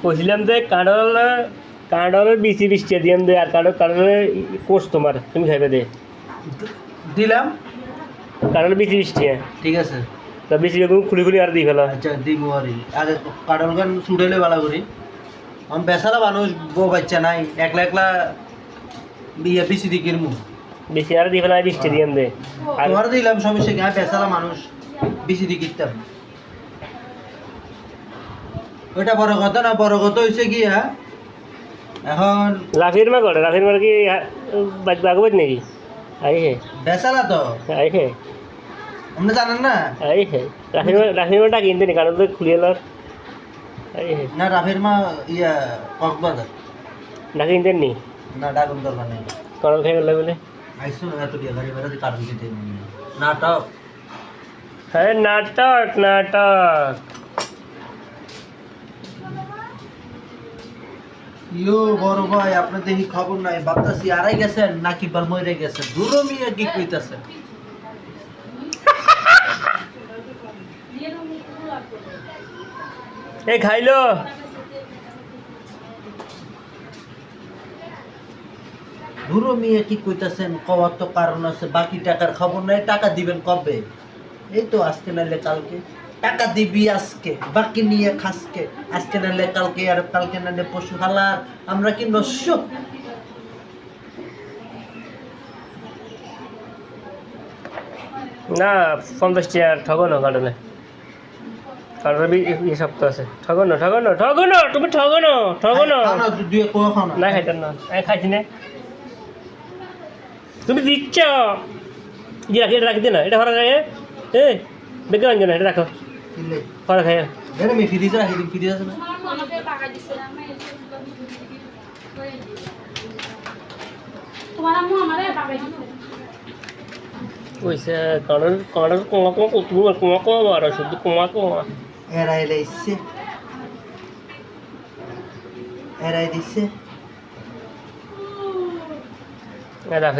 কইছিলাম যে কাঁডলের বিচি বৃষ্টি দিয়াম দে আর কাঁডলের কোর্স তোমার তুমি খাইবে দে দিলাম কাঁডলের বিচি বৃষ্টি ঠিক আছে তা বিচি খুলি খুলি আর দিই ফেলা আচ্ছা দিব আর আগে কাটল গান ছুটাইলে ভালো করি আমি বেসারা মানুষ বউ বাচ্চা নাই একলা একলা বিয়ে পিছি দি কিনবো বেশি আর দিই ফেলা বৃষ্টি দিয়াম দে আর তোমার দিলাম সমস্যা কি আমি বেসারা মানুষ বেশি দি কিনতাম ওইটা বড় কথা না বড় কথা হয়েছে কি হ্যাঁ এখন রাফির মা করে রাফির মার কি বাগবাজ নাকি আই হে বেসারা তো আই হে আপনি জানেন না আই হে রাফির মাটা কিনতে নি কারণ তো খুলিয়ে লর আই হে না রাফের মা ইয়া কক্সবাজার ডাকি কিনতে নি না ডাকুন দরকার নেই কারণ খাই গেল বলে আইসো এত টিয়া গাড়ি ভাড়া দিয়ে কাটন দিতে নাটক হ্যাঁ নাটক নাটক ইয়ো বড় ভাই আপনি দেখি খবর নাই বাপতাসি আড়াই গেছেন নাকি বল মরে গেছেন দূরও মিয়া কি কইতাছে এই খাইলো দূরও মিয়া কি কইতাছেন কওয়ার তো কারণ আছে বাকি টাকার খবর নাই টাকা দিবেন কবে এই তো আজকে নাইলে কালকে টাকা দিবি আজকে বাকি নিয়ে খাসকে আজকে নাইলে কালকে আর কালকে নাইলে পশু হালার আমরা কি নস্য না 50 টাকা ঠগনো কারণে কারণ এই সপ্তাহ আছে ঠগনো ঠগনো ঠগনো তুমি ঠগনো ঠগনো খাও না দুই কোয়া খাও না না খাইতেন না আমি খাইছি না তুমি দিচ্ছ যে রাখি এটা রাখি দে না এটা ফরা খাই এ বেকার আনছো না এটা রাখো কিনলে ফরা খাই দেন আমি ফ্রিজে রাখি দিন ফ্রিজে আছে না তোমার আম্মু আমারে বাগাই দিছে ওইসে কারণ কারণ কোমা কোমা তুমি কোমা কোমা বারো শুধু কোমা কোমা এরাই লাইছে এরাই দিছে রাফি